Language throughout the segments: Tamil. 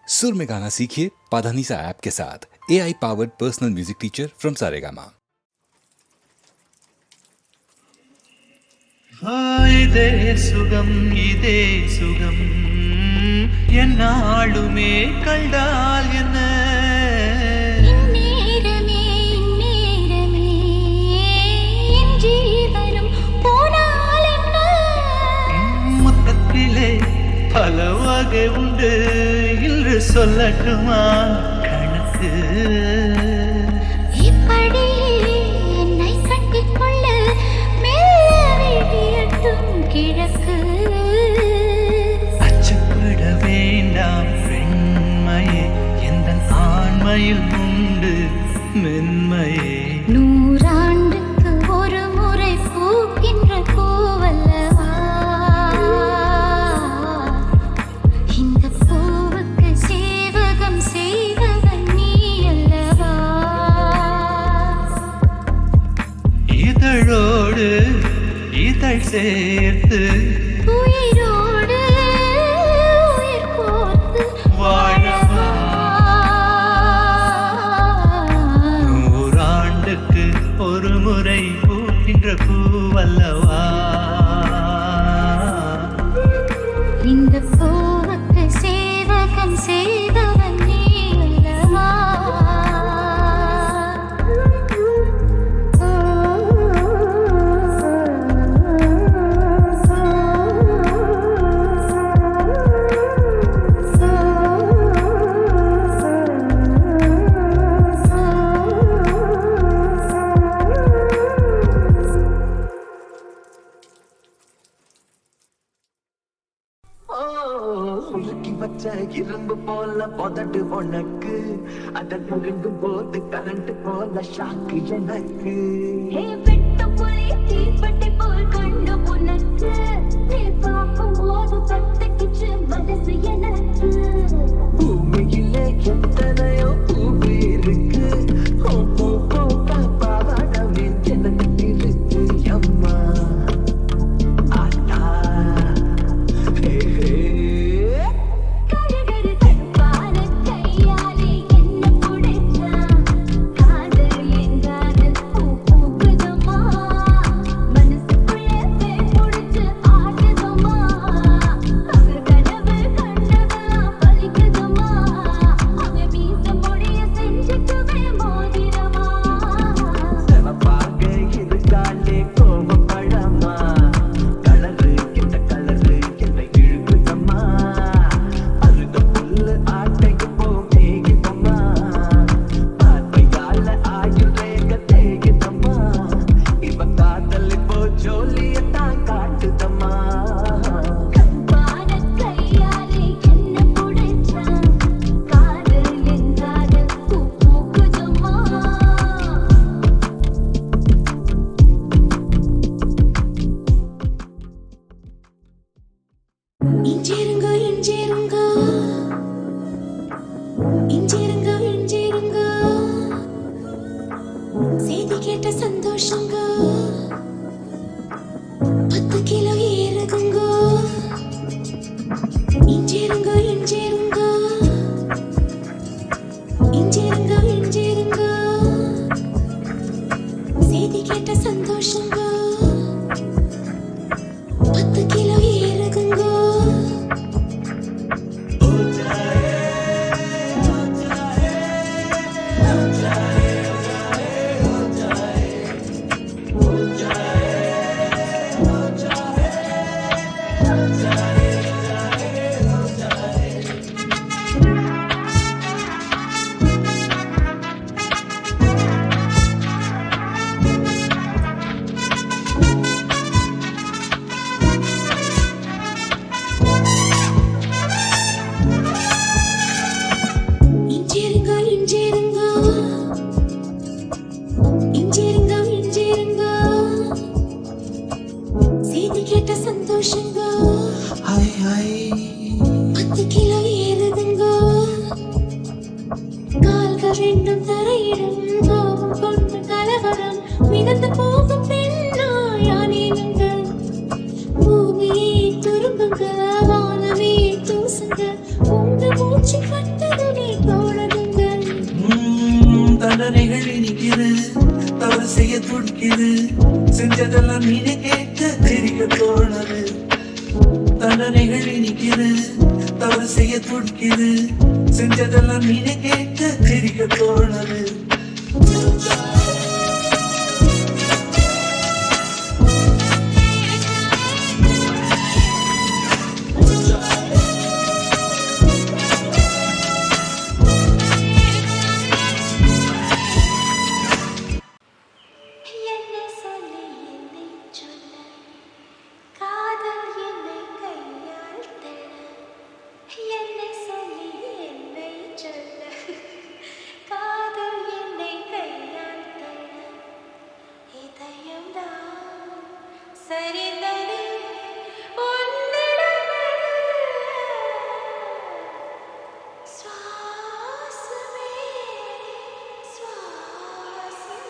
सुर में गाना सीखिए पाधानीसा ऐप के साथ। AI powered personal music teacher from Saregama. இதே சுகம் இதே சுகம் என்னாலுமே கண்டால் என்ன இந்நேரமே என் ஜீவனும் போனால் என்ன மொத்தத்திலே பல வகை உண்டு என்று சொல்லட்டுமா கணக்கு அச்சப்பட வேண்டாம் பெண்மையே எந்த ஆண்மையில் உண்டு மென்மையே நூறாண்டுக்கு ஒரு முறை பூக்கின்ற பூவல்லவா இந்த பூவுக்கு சேவகம் செய்தவன் நீ அல்லவா இதழோடு இதழ் சேர்த்து உயிரோடு உயிர் கோர்த்து வாழவா நூறாண்டுக்கு ஒரு முறை பூக்கின்ற பூவல்லவா இந்த பூவுக்கு சேவகம் செய்தவன் நீ அல்லவா இரும்பு போல பொதட்டு உனக்கு அதை நுழுங்கும் போது கரண்ட் போல ஷாக்கு எனக்கு தீப்பட்டி போல் கண்டு உனக்கு நீ பார்க்கும் போது பத்துக்கிச்சு மனசு எனக்கு பூமியிலே எத்தனையோ பூவு இருக்கு பாவாடமே எனக்கு இருக்கு அம்மா செய்தி கேட்ட சந்தோஷங்க 10 கிலோ ஏறுதுங்க இஞ்சிருங்க செய்தி கேட்ட சந்தோஷங்க 10 கிலோ ஏறுதுங்க மிதந்து போகும் பெண்ணாயானேனுங்க பூமியே துரும்புங்க வானமே தூசுங்க உங்க மூச்சு கட்ட தண்டனைகள் இனிக்குது, தவறு செய்ய துடிக்குது, செஞ்சதெல்லாம் நீனே கேட்க தெரிய தோணுது. தண்டனைகள் இனிக்குது, தவறு செய்ய துடிக்குது, செஞ்சதெல்லாம் நீனே கேட்க தெரிய தோணுது. என்னை சொல்லி என்னை சொல்ல காதல் என்னை கையால் தர என்னை சொல்லி என்னை சொல்ல காதல் என்னை கையால் தர இதயம்தான் சரிந்தது உன்னிடம் சுவாசமே சுவாசமே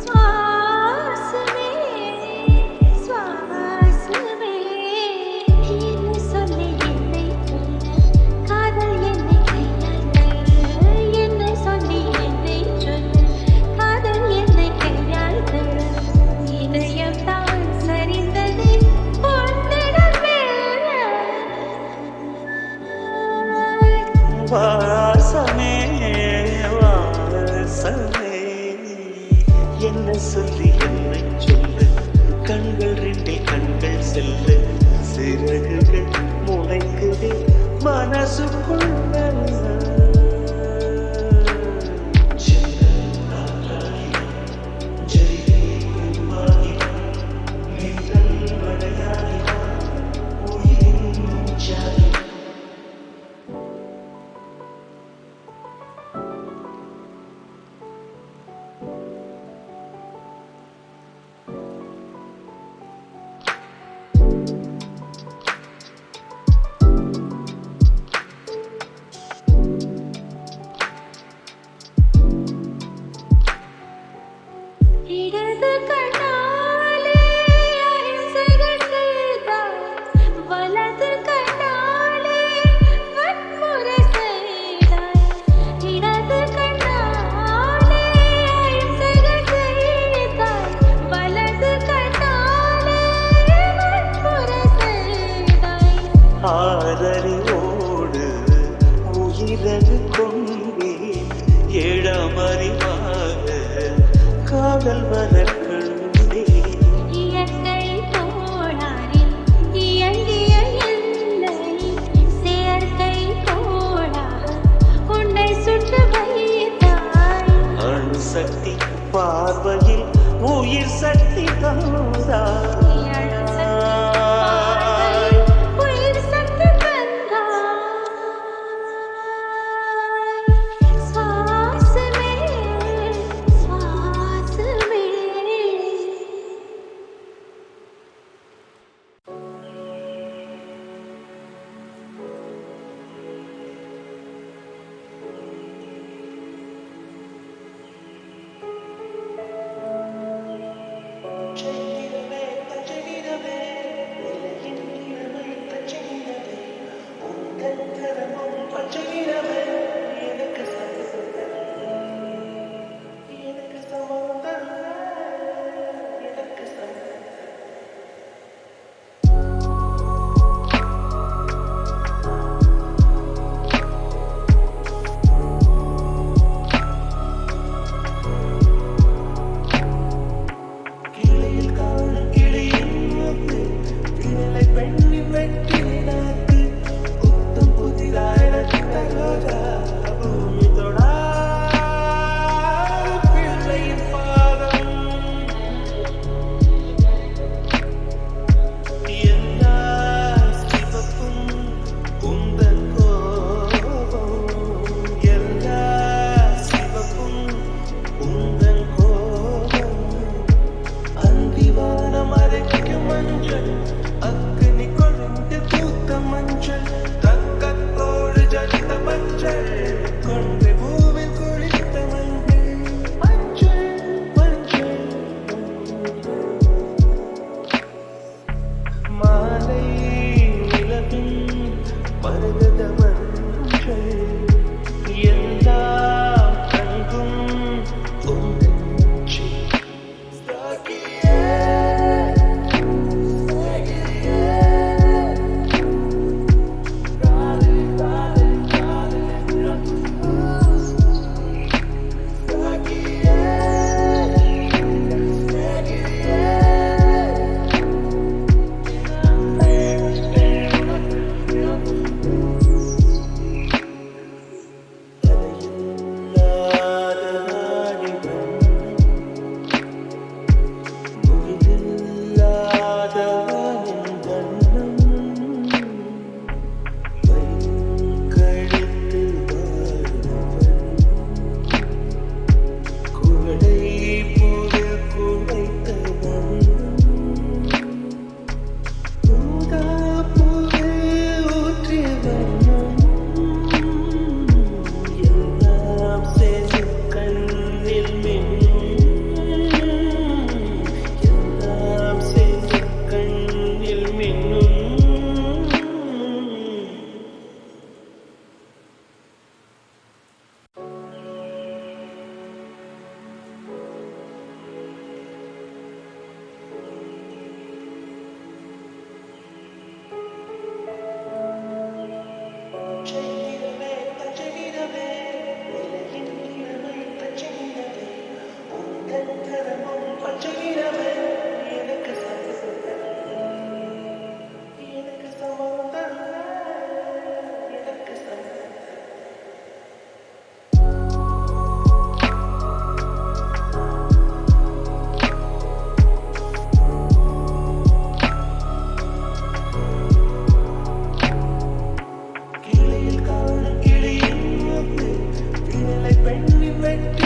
சுவாசமே சுவாசமே என்னை சொல்லி என்னை சொல்ல காதல் என்னை கையால் தர என்னை சொல்லி என்னை சொல்ல காதல் என்னை கையால் தர இதயம்தான் சரிந்தது உன்னிடமே வாசமே வாசமே என்ன சொல்லி என்னை சொல்லு, கண்கள் ரெண்டில் கண்கள் செல்ல, சிறகுகள் முளைக்குதே மனசுக்குள்ள. இடது கண்ணாலே அகிம்சைகள் செய்தாய் வலது கண்ணாலே வன்முறை செய்தாய் இடது கண்ணாலே அகிம்சைகள் செய்தாய் வலது கண்ணாலே வன்முறை செய்தாய் ஆதரிவோடு உயிரது கொண்டே ஏழாமறிவாக காதல் வர கண்டே. இயற்கை கோளாறில் இயங்கிய எல்லை செயற்கை கோளாக உன்னை சுட்டு வைத்தாய் அணுசக்தி பார்வையில் உயிர் சக்தி தந்தாய். உயிர் சக்தி தந்தாய் சுவாசமே சுவாசமே செந்திரமே வெட்டி